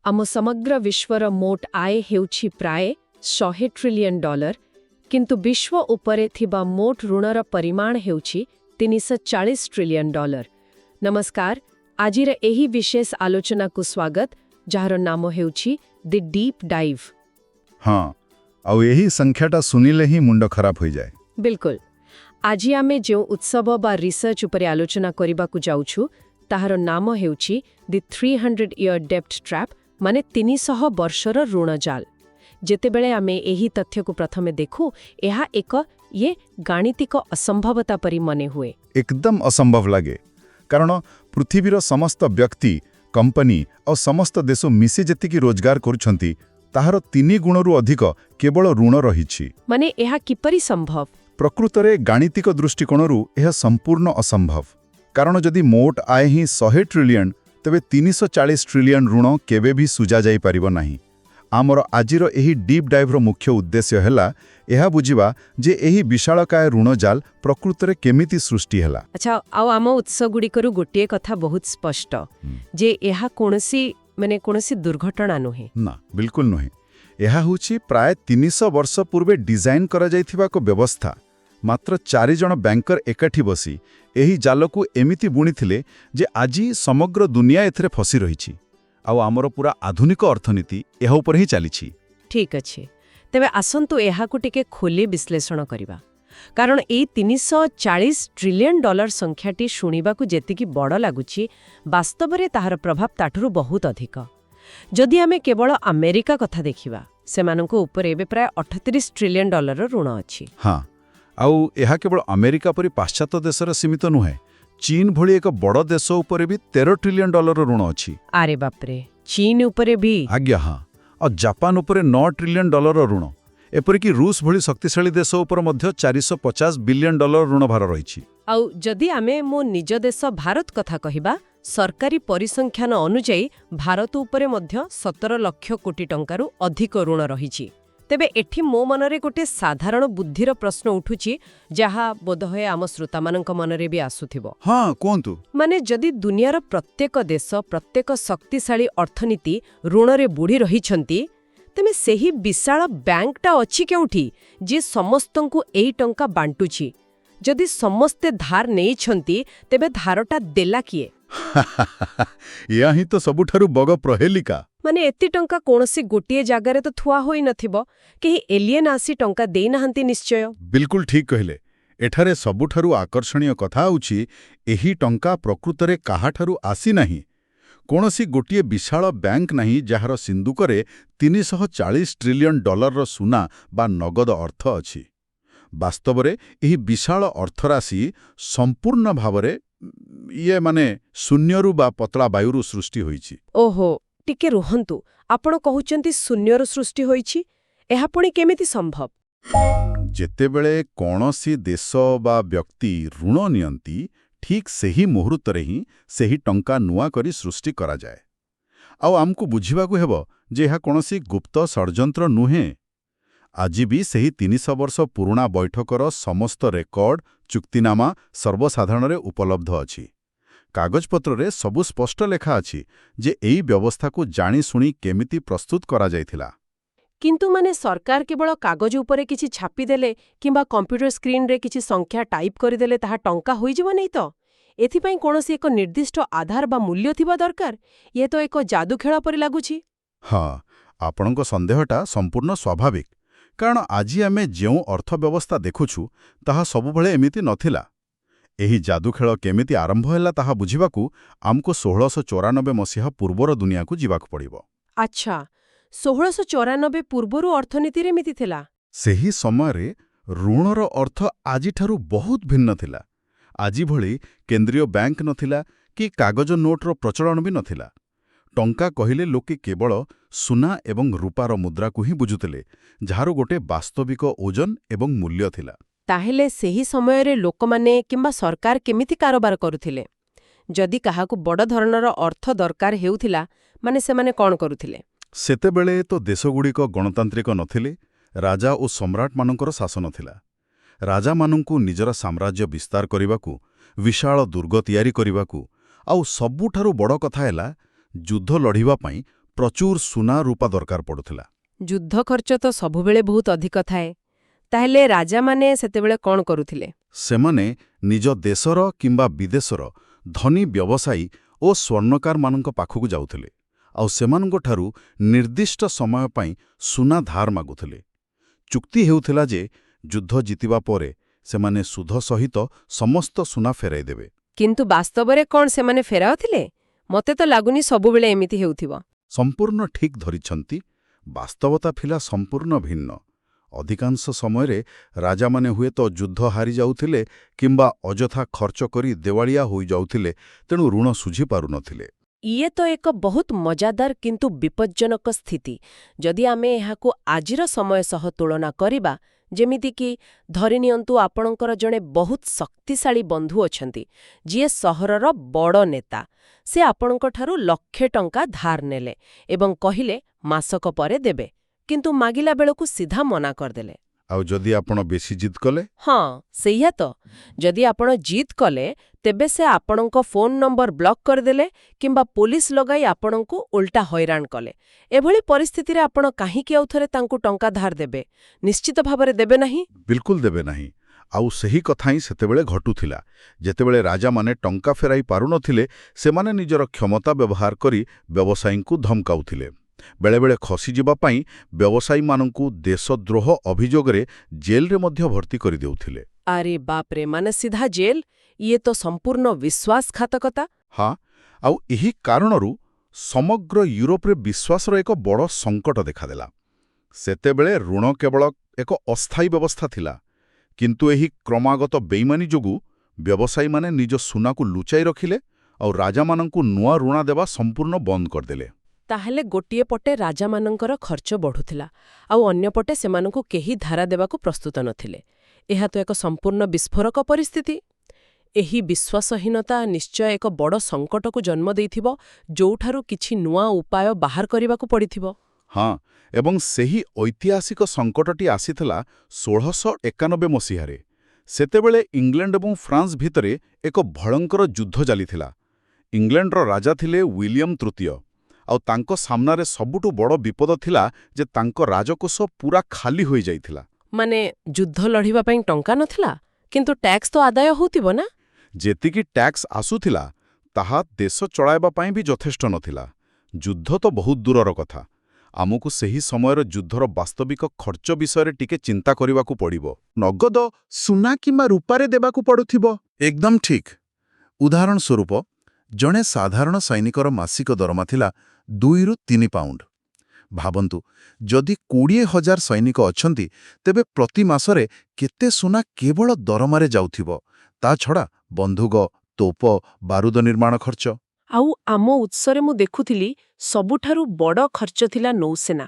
ଆମ ସମଗ୍ର ବିଶ୍ୱର ମୋଟ ଆୟ ହେଉଛି ପ୍ରାୟ $100 ଟ୍ରିଲିୟନ କିନ୍ତୁ ବିଶ୍ୱ ଉପରେ ଥିବା ମୋଟ ଋଣର ପରିମାଣ ହେଉଛି $340 ଟ୍ରିଲିୟନ। ନମସ୍କାର, ଆଜିର ଏହି ବିଶେଷ ଆଲୋଚନାକୁ ସ୍ୱାଗତ, ଯାହାର ନାମ ହେଉଛି ଦି ଡିପ୍ ଡାଇଭ୍। ହଁ, ଆଉ ଏହି ସଂଖ୍ୟାଟା ଶୁଣିଲେ ହିଁ ମୁଣ୍ଡ ଖରାପ ହୋଇଯାଏ। ବିଲକୁଲ। ଆଜି ଆମେ ଯେଉଁ ଉତ୍ସବ ବା ରିସର୍ଚ୍ଚ ଉପରେ ଆଲୋଚନା କରିବାକୁ ଯାଉଛୁ, ତାହାର ନାମ ହେଉଛି ଦି 300 ଇୟର ଡେପ୍ଟ ଟ୍ରାପ୍, ମାନେ 300 ବର୍ଷର ଋଣ ଜାଲ। ଯେତେବେଳେ ଆମେ ଏହି ତଥ୍ୟକୁ ପ୍ରଥମେ ଦେଖୁ, ଏହା ଏକ ଗାଣିତିକ ଅସମ୍ଭବତା ପରି ମନେ ହୁଏ। ଏକଦମ ଅସମ୍ଭବ ଲାଗେ, କାରଣ ପୃଥିବୀର ସମସ୍ତ ବ୍ୟକ୍ତି, କମ୍ପାନୀ ଆଉ ସମସ୍ତ ଦେଶ ମିଶି ଯେତିକି ରୋଜଗାର କରୁଛନ୍ତି, ତାହାର 3 ଗୁଣରୁ ଅଧିକ କେବଳ ଋଣ ରହିଛି। ମାନେ ଏହା କିପରି ସମ୍ଭବ? ପ୍ରକୃତରେ ଗାଣିତିକ ଦୃଷ୍ଟିକୋଣରୁ ଏହା ସମ୍ପୂର୍ଣ୍ଣ ଅସମ୍ଭବ। କାରଣ ଯଦି ମୋଟ ଆୟ ହିଁ 100 ଟ୍ରିଲିୟନ, ତେବେ 340 ଟ୍ରିଲିୟନ ଋଣ କେବେ ବି ସୁଝାଯାଇପାରିବ ନାହିଁ। ଆମର ଆଜିର ଏହି ଡିପ୍ ଡାଇଭ୍ର ମୁଖ୍ୟ ଉଦ୍ଦେଶ୍ୟ ହେଲା ଏହା ବୁଝିବା ଯେ ଏହି ବିଶାଳକାୟ ଋଣ ଜାଲ ପ୍ରକୃତରେ କେମିତି ସୃଷ୍ଟି ହେଲା। ଆଚ୍ଛା, ଆଉ ଆମ ଉତ୍ସଗୁଡ଼ିକରୁ ଗୋଟିଏ କଥା ବହୁତ ସ୍ପଷ୍ଟ, ଯେ ଏହା କୌଣସି ଦୁର୍ଘଟଣା ନୁହେଁ। ନା, ବିଲକୁଲ ନୁହେଁ। ଏହା ହେଉଛି ପ୍ରାୟ 300 ବର୍ଷ ପୂର୍ବେ ଡିଜାଇନ୍ କରାଯାଇଥିବା ଏକ ବ୍ୟବସ୍ଥା। ମାତ୍ର 4 ଜଣ ବ୍ୟାଙ୍କର ଏକାଠି ବସି ଏହି ଜାଲକୁ ଏମିତି ବୁଣିଥିଲେ ଯେ ଆଜି ସମଗ୍ର ଦୁନିଆ ଏଥିରେ ଫସି ରହିଛି। ଆଉ ଆମର ପୁରା ଆଧୁନିକ ଅର୍ଥନୀତି ଏହା ଉପରେ ହିଁ ଚାଲିଛି। ଠିକ୍ ଅଛି, ତେବେ ଆସନ୍ତୁ ଏହାକୁ ଟିକେ ଖୋଲି ବିଶ୍ଳେଷଣ କରିବା। କାରଣ ଏଇ $340 ଟ୍ରିଲିୟନ ସଂଖ୍ୟାଟି ଶୁଣିବାକୁ ଯେତିକି ବଡ଼ ଲାଗୁଛି, ବାସ୍ତବରେ ତାହାର ପ୍ରଭାବ ତାଠାରୁ ବହୁତ ଅଧିକ। ଯଦି ଆମେ କେବଳ ଆମେରିକା କଥା ଦେଖିବା, ସେମାନଙ୍କ ଉପରେ ଏବେ ପ୍ରାୟ $38 ଟ୍ରିଲିୟନ ଋଣ ଅଛି। ହଁ, ଆଉ ଏହା କେବଳ ଆମେରିକା ପରି ପାଶ୍ଚାତ୍ୟ ଦେଶରେ ସୀମିତ ନୁହେଁ। ଚୀନ ଭଳି ଏକ ବଡ଼ ଦେଶ ଉପରେ ବି $13 ଟ୍ରିଲିୟନ ଋଣ ଅଛି। ଆରେ ବାପରେ, ଚୀନ ଉପରେ ବି? ଆଜ୍ଞା ହଁ, ଆଉ ଜାପାନ ଉପରେ $9 ଟ୍ରିଲିୟନ ଋଣ। ଏପରିକି ରୁଷ ଭଳି ଶକ୍ତିଶାଳୀ ଦେଶ ଉପରେ ମଧ୍ୟ $450 ବିଲିୟନ ଋଣ ଭାର ରହିଛି। ଆଉ ଯଦି ଆମେ ମୋ ନିଜ ଦେଶ ଭାରତ କଥା କହିବା, ସରକାରୀ ପରିସଂଖ୍ୟାନ ଅନୁଯାୟୀ ଭାରତ ଉପରେ ମଧ୍ୟ 17 ଲକ୍ଷ କୋଟି ଟଙ୍କାରୁ ଅଧିକ ଋଣ ରହିଛି। ତେବେ ଏଠି ମୋ ମନରେ ଗୋଟେ ସାଧାରଣ ବୁଦ୍ଧିର ପ୍ରଶ୍ନ ଉଠୁଛି, ଯାହା ବୋଧହୁଏ ଆମ ଶ୍ରୋତାମାନଙ୍କ ମନରେ ବି ଆସୁଥିବ। ହଁ, କୁହନ୍ତୁ। ମାନେ ଯଦି ଦୁନିଆର ପ୍ରତ୍ୟେକ ଦେଶ, ପ୍ରତ୍ୟେକ ଶକ୍ତିଶାଳୀ ଅର୍ଥନୀତି ଋଣରେ ବୁଡ଼ି ରହିଛନ୍ତି, ତେବେ ସେହି ବିଶାଳ ବ୍ୟାଙ୍କଟା ଅଛି କେଉଁଠି, ଯିଏ ସମସ୍ତଙ୍କୁ ଏଇ ଟଙ୍କା ବାଣ୍ଟୁଛି? ଯଦି ସମସ୍ତେ ଧାର ନେଇଛନ୍ତି, ତେବେ ଧାରଟା ଦେଲା କିଏ? ଏହା ହିଁ ତ ସବୁଠାରୁ ବଡ଼ ପ୍ରହେଳିକା। ମାନେ ଏତେ ଟଙ୍କା କୌଣସି ଗୋଟିଏ ଜାଗାରେ ତ ଥୁଆ ହୋଇନଥିବ। କେହି ଏଲିଏନ୍ ଆସି ଟଙ୍କା ଦେଇନାହାନ୍ତି ନିଶ୍ଚୟ। ବିଲକୁଲ ଠିକ୍ କହିଲେ। ଏଠାରେ ସବୁଠାରୁ ଆକର୍ଷଣୀୟ କଥା ହେଉଛି, ଏହି ଟଙ୍କା ପ୍ରକୃତରେ କାହାଠାରୁ ଆସିନାହିଁ। କୌଣସି ଗୋଟିଏ ବିଶାଳ ବ୍ୟାଙ୍କ ନାହିଁ ଯାହାର ସିନ୍ଦୁକରେ $340 ଟ୍ରିଲିୟନ ସୁନା ବା ନଗଦ ଅର୍ଥ ଅଛି। ବାସ୍ତବରେ ଏହି ବିଶାଳ ଅର୍ଥରାଶି ସମ୍ପୂର୍ଣ୍ଣ ଭାବରେ ଶୂନ୍ୟରୁ ବା ପତଳା ବାୟୁରୁ ସୃଷ୍ଟି ହୋଇଛି। ଓହୋ, ଟିକେ ରୁହନ୍ତୁ, ଆପଣ କହୁଛନ୍ତି ଶୂନ୍ୟରୁ ସୃଷ୍ଟି ହୋଇଛି? ଏହା ପୁଣି କେମିତି ସମ୍ଭବ? ଯେତେବେଳେ କୌଣସି ଦେଶ ବା ବ୍ୟକ୍ତି ଋଣ ନିଅନ୍ତି, ଠିକ୍ ସେହି ମୁହୂର୍ତ୍ତରେ ହିଁ ସେହି ଟଙ୍କା ନୂଆ କରି ସୃଷ୍ଟି କରାଯାଏ। ଆଉ ଆମକୁ ବୁଝିବାକୁ ହେବ ଯେ ଏହା କୌଣସି ଗୁପ୍ତ ଷଡ଼ଯନ୍ତ୍ର ନୁହେଁ। ଆଜି ବି ସେହି 300 ବର୍ଷ ପୁରୁଣା ବୈଠକର ସମସ୍ତ ରେକର୍ଡ, ଚୁକ୍ତିନାମା ସର୍ବସାଧାରଣରେ ଉପଲବ୍ଧ ଅଛି। କାଗଜପତ୍ରରେ ସବୁ ସ୍ପଷ୍ଟ ଲେଖା ଅଛି ଯେ ଏହି ବ୍ୟବସ୍ଥାକୁ ଜାଣିଶୁଣି କେମିତି ପ୍ରସ୍ତୁତ କରାଯାଇଥିଲା। କିନ୍ତୁ ମାନେ ସରକାର କେବଳ କାଗଜ ଉପରେ କିଛି ଛାପିଦେଲେ କିମ୍ବା କମ୍ପ୍ୟୁଟର ସ୍କ୍ରିନରେ କିଛି ସଂଖ୍ୟା ଟାଇପ୍ କରିଦେଲେ ତାହା ଟଙ୍କା ହୋଇଯିବ ନାହିଁ ତ? ଏଥିପାଇଁ କୌଣସି ଏକ ନିର୍ଦ୍ଦିଷ୍ଟ ଆଧାର ବା ମୂଲ୍ୟ ଥିବା ଦରକାର? ଇଏ ତ ଏକ ଯାଦୁ ଖେଳ ପରି ଲାଗୁଛି। ହଁ, ଆପଣଙ୍କ ସନ୍ଦେହଟା ସମ୍ପୂର୍ଣ୍ଣ ସ୍ୱାଭାବିକ। କାରଣ ଆଜି ଆମେ ଯେଉଁ ଅର୍ଥବ୍ୟବସ୍ଥା ଦେଖୁଛୁ, ତାହା ସବୁବେଳେ ଏମିତି ନଥିଲା। ଏହି ଯାଦୁଖେଳ କେମିତି ଆରମ୍ଭ ହେଲା ତାହା ବୁଝିବାକୁ ଆମକୁ 1694 ମସିହା ପୂର୍ବର ଦୁନିଆକୁ ଯିବାକୁ ପଡ଼ିବ। ଆଚ୍ଛା, 1694 ପୂର୍ବରୁ ଅର୍ଥନୀତିରେ ଏମିତି ଥିଲା? ସେହି ସମୟରେ ଋଣର ଅର୍ଥ ଆଜିଠାରୁ ବହୁତ ଭିନ୍ନ ଥିଲା। ଆଜି ଭଳି କେନ୍ଦ୍ରୀୟ ବ୍ୟାଙ୍କ ନଥିଲା କି କାଗଜ ନୋଟର ପ୍ରଚଳନ ବି ନଥିଲା। ଟଙ୍କା କହିଲେ ଲୋକେ କେବଳ ସୁନା ଏବଂ ରୂପାର ମୁଦ୍ରାକୁ ହିଁ ବୁଝୁଥିଲେ, ଯାହାର ଗୋଟେ ବାସ୍ତବିକ ଓଜନ ଏବଂ ମୂଲ୍ୟ ଥିଲା। ତାହେଲେ ସେହି ସମୟରେ ଲୋକମାନେ କିମ୍ବା ସରକାର କେମିତି କାରବାର କରୁଥିଲେ? ଯଦି କାହାକୁ ବଡ଼ ଧରଣର ଅର୍ଥ ଦରକାର ହେଉଥିଲା, ମାନେ ସେମାନେ କ'ଣ କରୁଥିଲେ? ସେତେବେଳେ ତ ଦେଶଗୁଡ଼ିକ ଗଣତାନ୍ତ୍ରିକ ନଥିଲେ। ରାଜା ଓ ସମ୍ରାଟମାନଙ୍କର ଶାସନ ଥିଲା। ରାଜାମାନଙ୍କୁ ନିଜର ସାମ୍ରାଜ୍ୟ ବିସ୍ତାର କରିବାକୁ, ବିଶାଳ ଦୁର୍ଗ ତିଆରି କରିବାକୁ, ଆଉ ସବୁଠାରୁ ବଡ଼ କଥା ହେଲା ଯୁଦ୍ଧ ଲଢ଼ିବା ପାଇଁ ପ୍ରଚୁର ସୁନା ରୂପା ଦରକାର ପଡୁଥିଲା। ଯୁଦ୍ଧ ଖର୍ଚ୍ଚ ତ ସବୁବେଳେ ବହୁତ ଅଧିକ ଥାଏ। ତାହେଲେ ରାଜାମାନେ ସେତେବେଳେ କ'ଣ କରୁଥିଲେ? ସେମାନେ ନିଜ ଦେଶର କିମ୍ବା ବିଦେଶର ଧନୀ ବ୍ୟବସାୟୀ ଓ ସ୍ୱର୍ଣ୍ଣକାରମାନଙ୍କ ପାଖକୁ ଯାଉଥିଲେ ଆଉ ସେମାନଙ୍କଠାରୁ ନିର୍ଦ୍ଦିଷ୍ଟ ସମୟ ପାଇଁ ସୁନା ଧାର ମାଗୁଥିଲେ। ଚୁକ୍ତି ହେଉଥିଲା ଯେ ଯୁଦ୍ଧ ଜିତିବା ପରେ ସେମାନେ ସୁଧ ସହିତ ସମସ୍ତ ସୁନା ଫେରାଇ ଦେବେ। କିନ୍ତୁ ବାସ୍ତବରେ କ'ଣ ସେମାନେ ଫେରାଉଥିଲେ? ମୋତେ ତ ଲାଗୁନି ସବୁବେଳେ ଏମିତି ହେଉଥିବ। ସମ୍ପୂର୍ଣ୍ଣ ଠିକ୍ ଧରିଛନ୍ତି। ବାସ୍ତବତା ଥିଲା ସମ୍ପୂର୍ଣ୍ଣ ଭିନ୍ନ। ଅଧିକାଂଶ ସମୟରେ ରାଜାମାନେ ହୁଏତ ଯୁଦ୍ଧ ହାରିଯାଉଥିଲେ କିମ୍ବା ଅଯଥା ଖର୍ଚ୍ଚ କରି ଦେୱାଳିଆ ହୋଇଯାଉଥିଲେ, ତେଣୁ ଋଣ ଶୁଝି ପାରୁନଥିଲେ। ଇଏ ତ ଏକ ବହୁତ ମଜାଦାର କିନ୍ତୁ ବିପଜ୍ଜନକ ସ୍ଥିତି। ଯଦି ଆମେ ଏହାକୁ ଆଜିର ସମୟ ସହ ତୁଳନା କରିବା, ଯେମିତିକି ଧରିନିଅନ୍ତୁ ଆପଣଙ୍କର ଜଣେ ବହୁତ ଶକ୍ତିଶାଳୀ ବନ୍ଧୁ ଅଛନ୍ତି, ଯିଏ ସହରର ବଡ଼ ନେତା। ସେ ଆପଣଙ୍କଠାରୁ ଲକ୍ଷେ ଟଙ୍କା ଧାର ନେଲେ ଏବଂ କହିଲେ ମାସକ ପରେ ଦେବେ, କିନ୍ତୁ ମାଗିଲା ବେଳକୁ ସିଧା ମନା କରିଦେଲେ। ଆଉ ଯଦି ଆପଣ ବେଶୀ ଜିଦ୍ କଲେ? ହଁ, ସେଇଆ ତ। ଯଦି ଆପଣ ଜିଦ୍ କଲେ, ତେବେ ସେ ଆପଣଙ୍କ ଫୋନ୍ ନମ୍ବର ବ୍ଲକ୍ କରିଦେଲେ କିମ୍ବା ପୋଲିସ ଲଗାଇ ଆପଣଙ୍କୁ ଓଲଟା ହଇରାଣ କଲେ। ଏଭଳି ପରିସ୍ଥିତିରେ ଆପଣ କାହିଁକି ଆଉଥରେ ତାଙ୍କୁ ଟଙ୍କା ଧାର ଦେବେ? ନିଶ୍ଚିତ ଭାବରେ ଦେବେ ନାହିଁ। ବିଲକୁଲ ଦେବେ ନାହିଁ। ଆଉ ସେହି କଥା ହିଁ ସେତେବେଳେ ଘଟୁଥିଲା। ଯେତେବେଳେ ରାଜାମାନେ ଟଙ୍କା ଫେରାଇ ପାରୁନଥିଲେ, ସେମାନେ ନିଜର କ୍ଷମତା ବ୍ୟବହାର କରି ବ୍ୟବସାୟୀଙ୍କୁ ଧମକାଉଥିଲେ। ବେଳେବେଳେ ଖସିଯିବା ପାଇଁ ବ୍ୟବସାୟୀମାନଙ୍କୁ ଦେଶଦ୍ରୋହ ଅଭିଯୋଗରେ ଜେଲରେ ମଧ୍ୟ ଭର୍ତ୍ତି କରିଦେଉଥିଲେ। ଆରେ ବାପରେ, ମାନେ ସିଧା ଜେଲ୍? ଇଏ ତ ସମ୍ପୂର୍ଣ୍ଣ ବିଶ୍ୱାସଘାତକତା। ହଁ, ଆଉ ଏହି କାରଣରୁ ସମଗ୍ର ୟୁରୋପରେ ବିଶ୍ୱାସର ଏକ ବଡ଼ ସଙ୍କଟ ଦେଖାଦେଲା। ସେତେବେଳେ ଋଣ କେବଳ ଏକ ଅସ୍ଥାୟୀ ବ୍ୟବସ୍ଥା ଥିଲା, କିନ୍ତୁ ଏହି କ୍ରମାଗତ ବେଇମାନି ଯୋଗୁଁ ବ୍ୟବସାୟୀମାନେ ନିଜ ସୁନାକୁ ଲୁଚାଇ ରଖିଲେ ଆଉ ରାଜାମାନଙ୍କୁ ନୂଆ ଋଣ ଦେବା ସମ୍ପୂର୍ଣ୍ଣ ବନ୍ଦ କରିଦେଲେ। ତାହେଲେ ଗୋଟିଏ ପଟେ ରାଜାମାନଙ୍କର ଖର୍ଚ୍ଚ ବଢ଼ୁଥିଲା, ଆଉ ଅନ୍ୟପଟେ ସେମାନଙ୍କୁ କେହି ଧାରା ଦେବାକୁ ପ୍ରସ୍ତୁତ ନଥିଲେ। ଏହା ତ ଏକ ସମ୍ପୂର୍ଣ୍ଣ ବିସ୍ଫୋରକ ପରିସ୍ଥିତି। ଏହି ବିଶ୍ୱାସହୀନତା ନିଶ୍ଚୟ ଏକ ବଡ଼ ସଙ୍କଟକୁ ଜନ୍ମ ଦେଇଥିବ, ଯୋଉଠାରୁ କିଛି ନୂଆ ଉପାୟ ବାହାର କରିବାକୁ ପଡ଼ିଥିବ। ହଁ, ଏବଂ ସେହି ଐତିହାସିକ ସଙ୍କଟଟି ଆସିଥିଲା 1691 ମସିହାରେ। ସେତେବେଳେ ଇଂଲଣ୍ଡ ଏବଂ ଫ୍ରାନ୍ସ ଭିତରେ ଏକ ଭୟଙ୍କର ଯୁଦ୍ଧ ଚାଲିଥିଲା। ଇଂଲଣ୍ଡର ରାଜା ଥିଲେ ୱିଲିୟମ୍ ତୃତୀୟ, ଆଉ ତାଙ୍କ ସାମ୍ନାରେ ସବୁଠୁ ବଡ଼ ବିପଦ ଥିଲା ଯେ ତାଙ୍କ ରାଜକୋଷ ପୂରା ଖାଲି ହୋଇଯାଇଥିଲା। ମାନେ ଯୁଦ୍ଧ ଲଢ଼ିବା ପାଇଁ ଟଙ୍କା ନଥିଲା, କିନ୍ତୁ ଟ୍ୟାକ୍ସ ତ ଆଦାୟ ହେଉଥିବ ନା? ଯେତିକି ଟ୍ୟାକ୍ସ ଆସୁଥିଲା, ତାହା ଦେଶ ଚଳାଇବା ପାଇଁ ବି ଯଥେଷ୍ଟ ନଥିଲା। ଯୁଦ୍ଧ ତ ବହୁତ ଦୂରର କଥା। ଆମକୁ ସେହି ସମୟର ଯୁଦ୍ଧର ବାସ୍ତବିକ ଖର୍ଚ୍ଚ ବିଷୟରେ ଟିକେ ଚିନ୍ତା କରିବାକୁ ପଡ଼ିବ। ନଗଦ ସୁନା କିମ୍ବା ରୂପାରେ ଦେବାକୁ ପଡ଼ୁଥିବ। ଏକଦମ ଠିକ୍। ଉଦାହରଣ ସ୍ୱରୂପ, ଜଣେ ସାଧାରଣ ସୈନିକର ମାସିକ ଦରମା ଥିଲା 2ରୁ 3 ପାଉଣ୍ଡ। ଭାବନ୍ତୁ, ଯଦି 20,000 ସୈନିକ ଅଛନ୍ତି, ତେବେ ପ୍ରତି ମାସରେ କେତେ ସୁନା କେବଳ ଦରମାରେ ଯାଉଥିବ। ତା ଛଡ଼ା ବନ୍ଧୁକ, ତୋପ, ବାରୁଦ ନିର୍ମାଣ ଖର୍ଚ୍ଚ। ଆଉ ଆମ ଉତ୍ସରେ ମୁଁ ଦେଖୁଥିଲି ସବୁଠାରୁ ବଡ଼ ଖର୍ଚ୍ଚ ଥିଲା ନୌସେନା।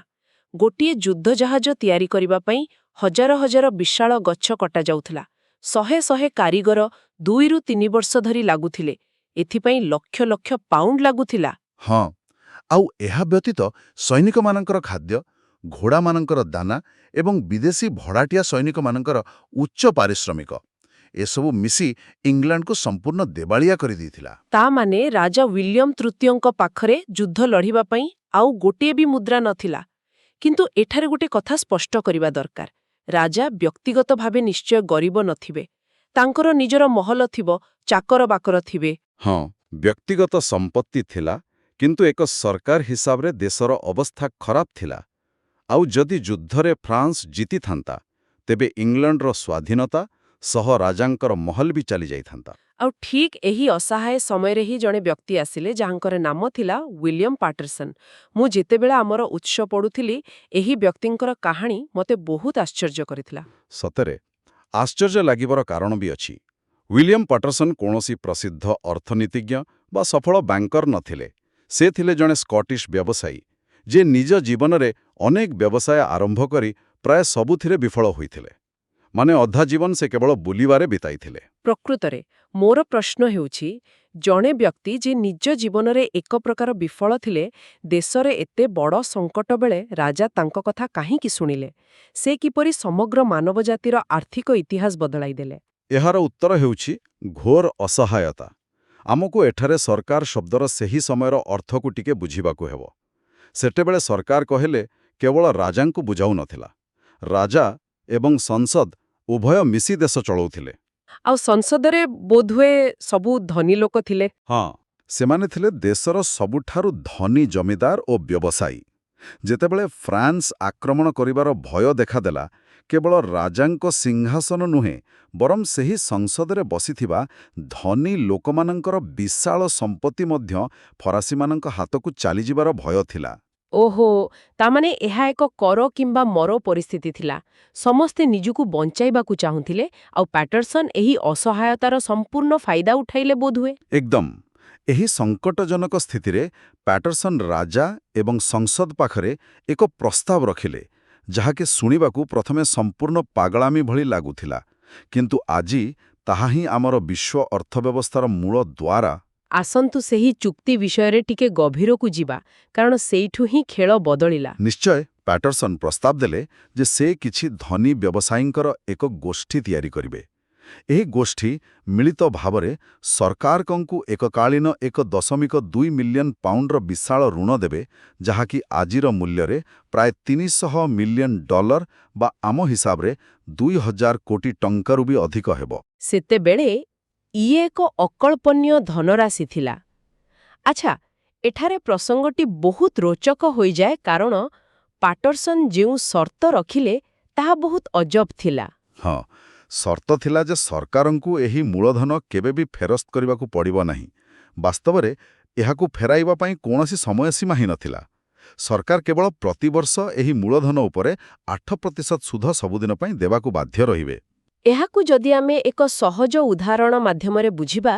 ଗୋଟିଏ ଯୁଦ୍ଧ ଜାହାଜ ତିଆରି କରିବା ପାଇଁ ହଜାର ହଜାର ବିଶାଳ ଗଛ କଟାଯାଉଥିଲା। ଶହେ ଶହେ କାରିଗର 2ରୁ 3 ବର୍ଷ ଧରି ଲାଗୁଥିଲେ। ଏଥିପାଇଁ ଲକ୍ଷ ଲକ୍ଷ ପାଉଣ୍ଡ ଲାଗୁଥିଲା। ହଁ, ଆଉ ଏହା ବ୍ୟତୀତ ସୈନିକମାନଙ୍କର ଖାଦ୍ୟ, ଘୋଡ଼ାମାନଙ୍କର ଦାନା ଏବଂ ବିଦେଶୀ ଭଡ଼ାଟିଆ ସୈନିକମାନଙ୍କର ଉଚ୍ଚ ପାରିଶ୍ରମିକ, ଏସବୁ ମିଶି ଇଂଲଣ୍ଡକୁ ସମ୍ପୂର୍ଣ୍ଣ ଦେବାଳିଆ କରିଦେଇଥିଲା। ତା ମାନେ ରାଜା ୱିଲିୟମ୍ ତୃତୀୟଙ୍କ ପାଖରେ ଯୁଦ୍ଧ ଲଢ଼ିବା ପାଇଁ ଆଉ ଗୋଟିଏ ବି ମୁଦ୍ରା ନଥିଲା। କିନ୍ତୁ ଏଠାରେ ଗୋଟେ କଥା ସ୍ପଷ୍ଟ କରିବା ଦରକାର। ରାଜା ବ୍ୟକ୍ତିଗତ ଭାବେ ନିଶ୍ଚୟ ଗରିବ ନଥିବେ। ତାଙ୍କର ନିଜର ମହଲ ଥିବ, ଚାକର ବାକର ଥିବେ। ହଁ, ବ୍ୟକ୍ତିଗତ ସମ୍ପତ୍ତି ଥିଲା, କିନ୍ତୁ ଏକ ସରକାର ହିସାବରେ ଦେଶର ଅବସ୍ଥା ଖରାପ ଥିଲା। ଆଉ ଯଦି ଯୁଦ୍ଧରେ ଫ୍ରାନ୍ସ ଜିତିଥାନ୍ତା, ତେବେ ଇଂଲଣ୍ଡର ସ୍ୱାଧୀନତା ସହ ରାଜାଙ୍କର ମହଲ ବି ଚାଲିଯାଇଥାନ୍ତା। ଆଉ ଠିକ୍ ଏହି ଅସହାୟ ସମୟରେ ହିଁ ଜଣେ ବ୍ୟକ୍ତି ଆସିଲେ, ଯାହାଙ୍କର ନାମ ଥିଲା ୱିଲିୟମ୍ ପାଟରସନ୍। ମୁଁ ଯେତେବେଳେ ଆମର ଉତ୍ସ ପଢ଼ୁଥିଲି, ଏହି ବ୍ୟକ୍ତିଙ୍କର କାହାଣୀ ମୋତେ ବହୁତ ଆଶ୍ଚର୍ଯ୍ୟ କରିଥିଲା। ସତରେ ଆଶ୍ଚର୍ଯ୍ୟ ଲାଗିବାର କାରଣ ବି ଅଛି। ୱିଲିୟମ୍ ପାଟରସନ୍ କୌଣସି ପ୍ରସିଦ୍ଧ ଅର୍ଥନୀତିଜ୍ଞ ବା ସଫଳ ବ୍ୟାଙ୍କର ନଥିଲେ। ସେ ଥିଲେ ଜଣେ ସ୍କଟିଶ ବ୍ୟବସାୟୀ, ଯିଏ ନିଜ ଜୀବନରେ ଅନେକ ବ୍ୟବସାୟ ଆରମ୍ଭ କରି ପ୍ରାୟ ସବୁଥିରେ ବିଫଳ ହୋଇଥିଲେ। ମାନେ ଅଧା ଜୀବନ ସେ କେବଳ ବୁଲିବାରେ ବିତାଇଥିଲେ। ପ୍ରକୃତରେ ମୋର ପ୍ରଶ୍ନ ହେଉଛି, ଜଣେ ବ୍ୟକ୍ତି ଯେ ନିଜ ଜୀବନରେ ଏକ ପ୍ରକାର ବିଫଳ ଥିଲେ, ଦେଶରେ ଏତେ ବଡ଼ ସଙ୍କଟ ବେଳେ ରାଜା ତାଙ୍କ କଥା କାହିଁକି ଶୁଣିଲେ? ସେ କିପରି ସମଗ୍ର ମାନବ ଜାତିର ଆର୍ଥିକ ଇତିହାସ ବଦଳାଇ ଦେଲେ? ଏହାର ଉତ୍ତର ହେଉଛି ଘୋର ଅସହାୟତା। ଆମକୁ ଏଠାରେ ସରକାର ଶବ୍ଦର ସେହି ସମୟର ଅର୍ଥକୁ ଟିକେ ବୁଝିବାକୁ ହେବ। ସେତେବେଳେ ସରକାର କହିଲେ କେବଳ ରାଜାଙ୍କୁ ବୁଝାଉ ନଥିଲା। ରାଜା ଏବଂ ସଂସଦ ଉଭୟ ମିଶି ଦେଶ ଚଳାଉଥିଲେ। ଆଉ ସଂସଦରେ ବୋଧହୁଏ ସବୁ ଧନୀ ଲୋକ ଥିଲେ। ହଁ, ସେମାନେ ଥିଲେ ଦେଶର ସବୁଠାରୁ ଧନୀ ଜମିଦାର ଓ ବ୍ୟବସାୟୀ। ଯେତେବେଳେ ଫ୍ରାନ୍ସ ଆକ୍ରମଣ କରିବାର ଭୟ ଦେଖାଦେଲା, କେବଳ ରାଜାଙ୍କ ସିଂହାସନ ନୁହେଁ, ବରଂ ସେହି ସଂସଦରେ ବସିଥିବା ଧନୀ ଲୋକମାନଙ୍କର ବିଶାଳ ସମ୍ପତ୍ତି ମଧ୍ୟ ଫରାସୀମାନଙ୍କ ହାତକୁ ଚାଲିଯିବାର ଭୟ ଥିଲା। ଓହୋ, ତାମାନେ ଏହା ଏକ କର କିମ୍ବା ମର ପରିସ୍ଥିତି ଥିଲା। ସମସ୍ତେ ନିଜକୁ ବଞ୍ଚାଇବାକୁ ଚାହୁଁଥିଲେ, ଆଉ ପ୍ୟାଟରସନ୍ ଏହି ଅସହାୟତାର ସମ୍ପୂର୍ଣ୍ଣ ଫାଇଦା ଉଠାଇଲେ ବୋଧହୁଏ। ଏକଦମ। ଏହି ସଙ୍କଟଜନକ ସ୍ଥିତିରେ ପ୍ୟାଟରସନ୍ ରାଜା ଏବଂ ସଂସଦ ପାଖରେ ଏକ ପ୍ରସ୍ତାବ ରଖିଲେ, ଯାହାକି ଶୁଣିବାକୁ ପ୍ରଥମେ ସମ୍ପୂର୍ଣ୍ଣ ପାଗଳାମୀ ଭଳି ଲାଗୁଥିଲା। କିନ୍ତୁ ଆଜି ତାହା ହିଁ ଆମର ବିଶ୍ୱ ଅର୍ଥବ୍ୟବସ୍ଥାର ମୂଳ ଦ୍ୱାର। ଆସନ୍ତୁ ସେହି ଚୁକ୍ତି ବିଷୟରେ ଟିକେ ଗଭୀରକୁ ଯିବା, କାରଣ ସେଇଠୁ ହିଁ ଖେଳ ବଦଳିଲା। ନିଶ୍ଚୟ। ପ୍ୟାଟରସନ୍ ପ୍ରସ୍ତାବ ଦେଲେ ଯେ ସେ କିଛି ଧନୀ ବ୍ୟବସାୟୀଙ୍କର ଏକ ଗୋଷ୍ଠୀ ତିଆରି କରିବେ। ଏହି ଗୋଷ୍ଠୀ ମିଳିତ ଭାବରେ ସରକାରଙ୍କୁ ଏକକାଳୀନ 1.2 ମିଲିୟନ ପାଉଣ୍ଡର ବିଶାଳ ଋଣ ଦେବେ, ଯାହାକି ଆଜିର ମୂଲ୍ୟରେ ପ୍ରାୟ $300 ମିଲିୟନ ବା ଆମ ହିସାବରେ 2000 କୋଟି ଟଙ୍କାରୁ ବି ଅଧିକ ହେବ। ସେତେବେଳେ ଇଏ ଏକ ଅକଳ୍ପନୀୟ ଧନରାଶି ଥିଲା। ଆଚ୍ଛା, ଏଠାରେ ପ୍ରସଙ୍ଗଟି ବହୁତ ରୋଚକ ହୋଇଯାଏ, କାରଣ ପାଟରସନ୍ ଯେଉଁ ସର୍ତ୍ତ ରଖିଲେ ତାହା ବହୁତ ଅଜବ ଥିଲା। ହଁ, ସର୍ତ୍ତ ଥିଲା ଯେ ସରକାରଙ୍କୁ ଏହି ମୂଳଧନ କେବେ ବି ଫେରସ୍ତ କରିବାକୁ ପଡ଼ିବ ନାହିଁ। ବାସ୍ତବରେ ଏହାକୁ ଫେରାଇବା ପାଇଁ କୌଣସି ସମୟସୀମା ହିଁ ନଥିଲା। ସରକାର କେବଳ ପ୍ରତିବର୍ଷ ଏହି ମୂଳଧନ ଉପରେ 8% ସୁଧ ସବୁଦିନ ପାଇଁ ଦେବାକୁ ବାଧ୍ୟ ରହିବେ। ଏହାକୁ ଯଦି ଆମେ ଏକ ସହଜ ଉଦାହରଣ ମାଧ୍ୟମରେ ବୁଝିବା,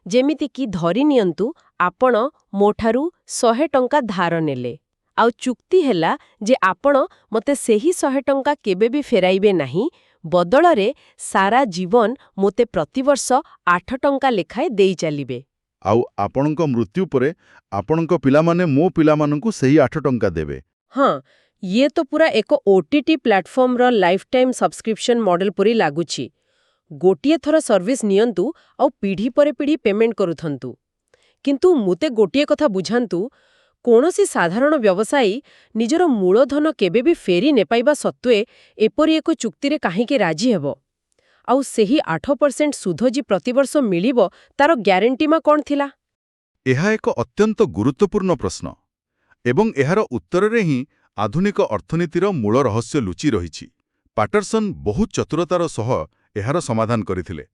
ଯେମିତିକି ଧରି ନିଅନ୍ତୁ ଆପଣ ମୋଠାରୁ 100 ଟଙ୍କା ଧାର ନେଲେ, ଆଉ ଚୁକ୍ତି ହେଲା ଯେ ଆପଣ ମୋତେ ସେହି 100 ଟଙ୍କା କେବେ ବି ଫେରାଇବେ ନାହିଁ, ବଦଳରେ ସାରା ଜୀବନ ମୋତେ ପ୍ରତିବର୍ଷ 8 ଟଙ୍କା ଲେଖାଏଁ ଦେଇ ଚାଲିବେ। ଆଉ ଆପଣଙ୍କ ମୃତ୍ୟୁ ପରେ ଆପଣଙ୍କ ପିଲାମାନେ ମୋ ପିଲାମାନଙ୍କୁ ସେହି 8 ଟଙ୍କା ଦେବେ। ହଁ, ଇଏ ତ ପୁରା ଏକ OTT ପ୍ଲାଟଫର୍ମର ଲାଇଫ୍ ଟାଇମ୍ ସବସ୍କ୍ରିପସନ୍ ମଡେଲ ପରି ଲାଗୁଛି। ଗୋଟିଏ ଥର ସର୍ଭିସ୍ ନିଅନ୍ତୁ ଆଉ ପିଢ଼ି ପରେ ପିଢ଼ି ପେମେଣ୍ଟ କରୁଥାନ୍ତୁ। କିନ୍ତୁ ମୋତେ ଗୋଟିଏ କଥା ବୁଝାନ୍ତୁ, କୌଣସି ସାଧାରଣ ବ୍ୟବସାୟୀ ନିଜର ମୂଳଧନ କେବେ ବି ଫେରି ନେପାଇବା ସତ୍ତ୍ୱେ ଏପରି ଏକ ଚୁକ୍ତିରେ କାହିଁକି ରାଜି ହେବ? ଆଉ ସେହି 8% ସୁଧ ଯେ ପ୍ରତିବର୍ଷ ମିଳିବ, ତାର ଗ୍ୟାରେଣ୍ଟି କ'ଣ ଥିଲା? ଏହା ଏକ ଅତ୍ୟନ୍ତ ଗୁରୁତ୍ୱପୂର୍ଣ୍ଣ ପ୍ରଶ୍ନ, ଏବଂ ଏହାର ଉତ୍ତରରେ ହିଁ ଆଧୁନିକ ଅର୍ଥନୀତିର ମୂଳ ରହସ୍ୟ ଲୁଚି ରହିଛି। ପାଟରସନ୍ ବହୁତ ଚତୁରତାର ସହ ଏହାର ସମାଧାନ କରିଥିଲେ।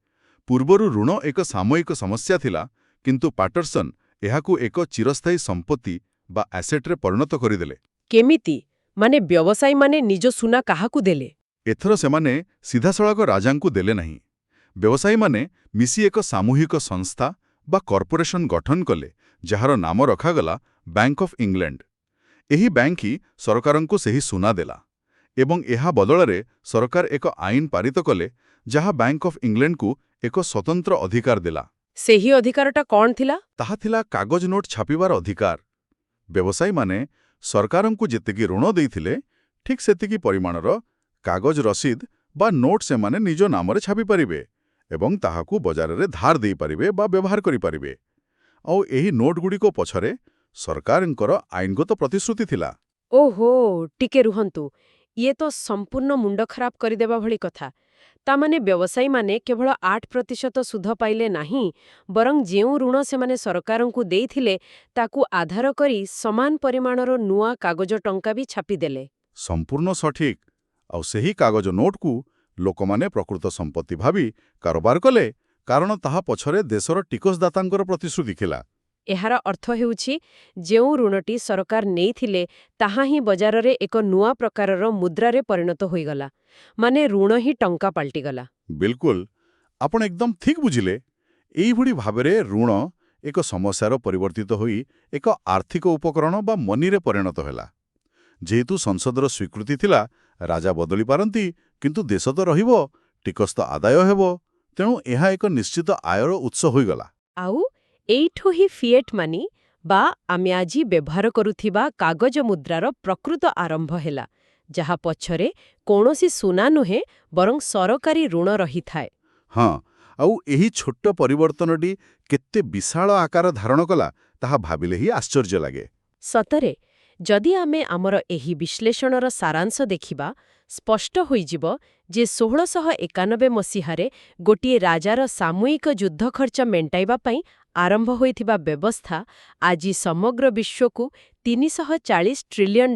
ପୂର୍ବରୁ ଋଣ ଏକ ସାମୟିକ ସମସ୍ୟା ଥିଲା, କିନ୍ତୁ ପାଟରସନ୍ ଏହାକୁ ଏକ ଚିରସ୍ଥାୟୀ ସମ୍ପତ୍ତି ବା ଆସେଟ୍ରେ ପରିଣତ କରିଦେଲେ। କେମିତି? ମାନେ ବ୍ୟବସାୟୀମାନେ ନିଜ ସୁନା କାହାକୁ ଦେଲେ? ଏଥର ସେମାନେ ସିଧାସଳଖ ରାଜାଙ୍କୁ ଦେଲେ ନାହିଁ। ବ୍ୟବସାୟୀମାନେ ମିଶି ଏକ ସାମୂହିକ ସଂସ୍ଥା ବା କର୍ପୋରେସନ ଗଠନ କଲେ, ଯାହାର ନାମ ରଖାଗଲା ବ୍ୟାଙ୍କ ଅଫ୍ ଇଂଲଣ୍ଡ। ଏହି ବ୍ୟାଙ୍କ ହିଁ ସରକାରଙ୍କୁ ସେହି ସୁନା ଦେଲା, ଏବଂ ଏହା ବଦଳରେ ସରକାର ଏକ ଆଇନ ପାରିତ କଲେ, ଯାହା ବ୍ୟାଙ୍କ ଅଫ୍ ଇଂଲଣ୍ଡକୁ ଏକ ସ୍ୱତନ୍ତ୍ର ଅଧିକାର ଦେଲା। ସେହି ଅଧିକାରଟା କ'ଣ ଥିଲା? ତାହା ଥିଲା କାଗଜ ନୋଟ ଛାପିବାର ଅଧିକାର। ବ୍ୟବସାୟୀମାନେ ସରକାରଙ୍କୁ ଯେତିକି ଋଣ ଦେଇଥିଲେ, ଠିକ୍ ସେତିକି ପରିମାଣର କାଗଜ ରସିଦ ବା ନୋଟ ସେମାନେ ନିଜ ନାମରେ ଛାପିପାରିବେ ଏବଂ ତାହାକୁ ବଜାରରେ ଧାର ଦେଇପାରିବେ ବା ବ୍ୟବହାର କରିପାରିବେ। ଆଉ ଏହି ନୋଟଗୁଡ଼ିକ ପଛରେ ସରକାରଙ୍କର ଆଇନଗତ ପ୍ରତିଶ୍ରୁତି ଥିଲା। ଓହୋ, ଟିକେ ରୁହନ୍ତୁ, ଇଏ ତ ସମ୍ପୂର୍ଣ୍ଣ ମୁଣ୍ଡ ଖରାପ କରିଦେବା ଭଳି କଥା। ତାମାନେ ବ୍ୟବସାୟୀମାନେ କେବଳ 8% ସୁଧ ପାଇଲେ ନାହିଁ, ବରଂ ଯେଉଁ ଋଣ ସେମାନେ ସରକାରଙ୍କୁ ଦେଇଥିଲେ ତାକୁ ଆଧାର କରି ସମାନ ପରିମାଣର ନୂଆ କାଗଜ ଟଙ୍କା ବି ଛାପିଦେଲେ। ସମ୍ପୂର୍ଣ୍ଣ ସଠିକ୍। ଆଉ ସେହି କାଗଜ ନୋଟକୁ ଲୋକମାନେ ପ୍ରକୃତ ସମ୍ପତ୍ତି ଭାବି କାରବାର କଲେ, କାରଣ ତାହା ପଛରେ ଦେଶର ଟିକସଦାତାଙ୍କର ପ୍ରତିଶ୍ରୁତି ଥିଲା। ଏହାର ଅର୍ଥ ହେଉଛି, ଯେଉଁ ଋଣଟି ସରକାର ନେଇଥିଲେ ତାହା ହିଁ ବଜାରରେ ଏକ ନୂଆ ପ୍ରକାରର ମୁଦ୍ରାରେ ପରିଣତ ହୋଇଗଲା। ମାନେ ଋଣ ହିଁ ଟଙ୍କା ପାଲଟିଗଲା। ବିଲକୁଲ, ଆପଣ ଏକଦମ ଠିକ୍ ବୁଝିଲେ। ଏଇଭଳି ଭାବରେ ଋଣ ଏକ ସମସ୍ୟାର ପରିବର୍ତ୍ତିତ ହୋଇ ଏକ ଆର୍ଥିକ ଉପକରଣ ବା ମନିରେ ପରିଣତ ହେଲା। ଯେହେତୁ ସଂସଦର ସ୍ୱୀକୃତି ଥିଲା, ରାଜା ବଦଳି ପାରନ୍ତି, କିନ୍ତୁ ଦେଶ ତ ରହିବ, ଟିକସ ତ ଆଦାୟ ହେବ। ତେଣୁ ଏହା ଏକ ନିଶ୍ଚିତ ଆୟର ଉତ୍ସ ହୋଇଗଲା। ଆଉ ଏଇଠୁ ହିଁ ଫିଏଟ୍ ମାନି ବା ଆମେ ଆଜି ବ୍ୟବହାର କରୁଥିବା କାଗଜ ମୁଦ୍ରାର ପ୍ରକୃତ ଆରମ୍ଭ ହେଲା, ଯାହା ପଛରେ କୌଣସି ସୁନା ନୁହେଁ, ବରଂ ସରକାରୀ ଋଣ ରହିଥାଏ। ହଁ, ଆଉ ଏହି ଛୋଟ ପରିବର୍ତ୍ତନଟି କେତେ ବିଶାଳ ଆକାର ଧାରଣ କଲା, ତାହା ଭାବିଲେ ହିଁ ଆଶ୍ଚର୍ଯ୍ୟ ଲାଗେ। ସତରେ, ଯଦି ଆମେ ଆମର ଏହି ବିଶ୍ଳେଷଣର ସାରାଂଶ ଦେଖିବା, ସ୍ପଷ୍ଟ ହୋଇଯିବ ଯେ 1691 ମସିହାରେ ଗୋଟିଏ ରାଜାର ସାମୂହିକ ଯୁଦ୍ଧ ଖର୍ଚ୍ଚ ମେଣ୍ଟାଇବା ପାଇଁ ଆରମ୍ଭ ହୋଇଥିବା ବ୍ୟବସ୍ଥା ଆଜି ସମଗ୍ର ବିଶ୍ୱକୁ $340 ଟ୍ରିଲିୟନ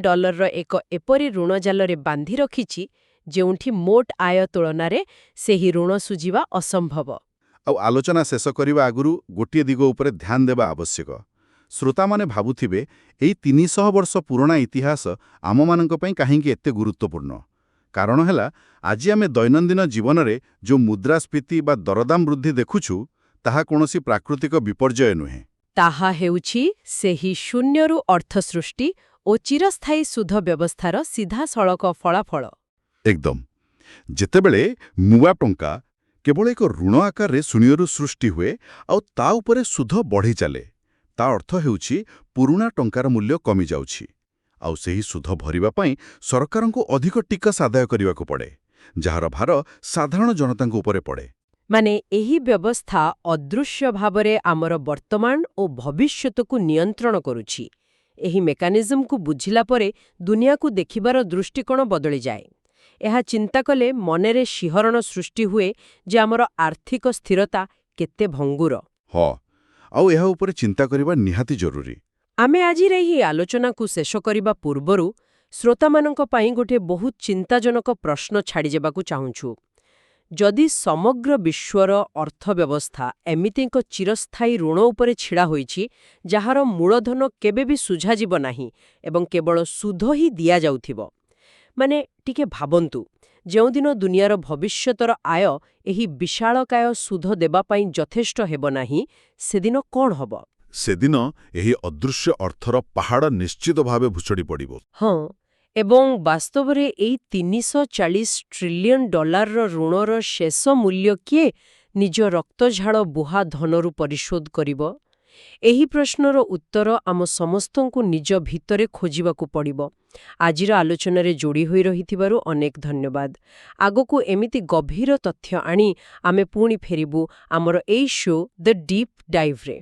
ଏକ ଏପରି ଋଣଜାଲରେ ବାନ୍ଧି ରଖିଛି ଯେଉଁଠି ମୋଟ ଆୟ ତୁଳନାରେ ସେହି ଋଣ ଶୁଝିବା ଅସମ୍ଭବ। ଆଉ ଆଲୋଚନା ଶେଷ କରିବା ଆଗରୁ ଗୋଟିଏ ଦିଗ ଉପରେ ଧ୍ୟାନ ଦେବା ଆବଶ୍ୟକ। ଶ୍ରୋତାମାନେ ଭାବୁଥିବେ ଏଇ 300 ବର୍ଷ ପୁରୁଣା ଇତିହାସ ଆମମାନଙ୍କ ପାଇଁ କାହିଁକି ଏତେ ଗୁରୁତ୍ୱପୂର୍ଣ୍ଣ? କାରଣ ହେଲା, ଆଜି ଆମେ ଦୈନନ୍ଦିନ ଜୀବନରେ ଯେଉଁ ମୁଦ୍ରାସ୍ଫୀତି ବା ଦରଦାମ ବୃଦ୍ଧି ଦେଖୁଛୁ, ତାହା କୌଣସି ପ୍ରାକୃତିକ ବିପର୍ଯ୍ୟୟ ନୁହେଁ। ତାହା ହେଉଛି ସେହି ଶୂନ୍ୟରୁ ଅର୍ଥ ସୃଷ୍ଟି ଓ ଚିରସ୍ଥାୟୀ ସୁଧ ବ୍ୟବସ୍ଥାର ସିଧାସଳଖ ଫଳାଫଳ। ଏକଦମ। ଯେତେବେଳେ ନୂଆ ଟଙ୍କା କେବଳ ଏକ ଋଣ ଆକାରରେ ଶୂନ୍ୟରୁ ସୃଷ୍ଟି ହୁଏ ଆଉ ତା ଉପରେ ସୁଧ ବଢ଼ି ଚାଲେ, ତା ଅର୍ଥ ହେଉଛି ପୁରୁଣା ଟଙ୍କାର ମୂଲ୍ୟ କମିଯାଉଛି। ଆଉ ସେହି ସୁଧ ଭରିବା ପାଇଁ ସରକାରଙ୍କୁ ଅଧିକ ଟିକସ ଆଦାୟ କରିବାକୁ ପଡ଼େ, ଯାହାର ଭାର ସାଧାରଣ ଜନତାଙ୍କ ଉପରେ ପଡ଼େ। ମାନେ ଏହି ବ୍ୟବସ୍ଥା ଅଦୃଶ୍ୟ ଭାବରେ ଆମର ବର୍ତ୍ତମାନ ଓ ଭବିଷ୍ୟତକୁ ନିୟନ୍ତ୍ରଣ କରୁଛି। ଏହି ମେକାନିଜମକୁ ବୁଝିଲା ପରେ ଦୁନିଆକୁ ଦେଖିବାର ଦୃଷ୍ଟିକୋଣ ବଦଳିଯାଏ। ଏହା ଚିନ୍ତା କଲେ ମନରେ ଶିହରଣ ସୃଷ୍ଟି ହୁଏ ଯେ ଆମର ଆର୍ଥିକ ସ୍ଥିରତା କେତେ ଭଙ୍ଗୁର। ହଁ, ଆଉ ଏହା ଉପରେ ଚିନ୍ତା କରିବା ନିହାତି ଜରୁରୀ। ଆମେ ଆଜିର ଏହି ଆଲୋଚନାକୁ ଶେଷ କରିବା ପୂର୍ବରୁ ଶ୍ରୋତାମାନଙ୍କ ପାଇଁ ଗୋଟିଏ ବହୁତ ଚିନ୍ତାଜନକ ପ୍ରଶ୍ନ ଛାଡ଼ିଯିବାକୁ ଚାହୁଁଛୁ। ଯଦି ସମଗ୍ର ବିଶ୍ୱର ଅର୍ଥବ୍ୟବସ୍ଥା ଏମିତି ଏକ ଚିରସ୍ଥାୟୀ ଋଣ ଉପରେ ଛିଡ଼ା ହୋଇଛି, ଯାହାର ମୂଳଧନ କେବେ ବି ଶୁଝାଯିବ ନାହିଁ ଏବଂ କେବଳ ସୁଧ ହିଁ ଦିଆଯାଉଥିବ, ମାନେ ଟିକେ ଭାବନ୍ତୁ, ଯେଉଁଦିନ ଦୁନିଆର ଭବିଷ୍ୟତର ଆୟ ଏହି ବିଶାଳକାୟ ସୁଧ ଦେବା ପାଇଁ ଯଥେଷ୍ଟ ହେବ ନାହିଁ, ସେଦିନ କ'ଣ ହେବ? ସେଦିନ ଏହି ଅଦୃଶ୍ୟ ଅର୍ଥର ପାହାଡ଼ ନିଶ୍ଚିତ ଭାବେ ଭୁଷୁଡ଼ି ପଡ଼ିବ। ହଁ, ଏବଂ ବାସ୍ତବରେ ଏଇ $340 ଟ୍ରିଲିୟନ ଋଣର ଶେଷ ମୂଲ୍ୟ କିଏ ନିଜ ରକ୍ତଝାଳ ବୁହା ଧନରୁ ପରିଶୋଧ କରିବ? ଏହି ପ୍ରଶ୍ନର ଉତ୍ତର ଆମ ସମସ୍ତଙ୍କୁ ନିଜ ଭିତରେ ଖୋଜିବାକୁ ପଡ଼ିବ। ଆଜିର ଆଲୋଚନାରେ ଯୋଡ଼ି ହୋଇ ରହିଥିବାରୁ ଅନେକ ଧନ୍ୟବାଦ। ଆଗକୁ ଏମିତି ଗଭୀର ତଥ୍ୟ ଆଣି ଆମେ ପୁଣି ଫେରିବୁ ଆମର ଏଇ ଶୋ ଦ ଡିପ୍ ଡାଇଭ୍ରେ।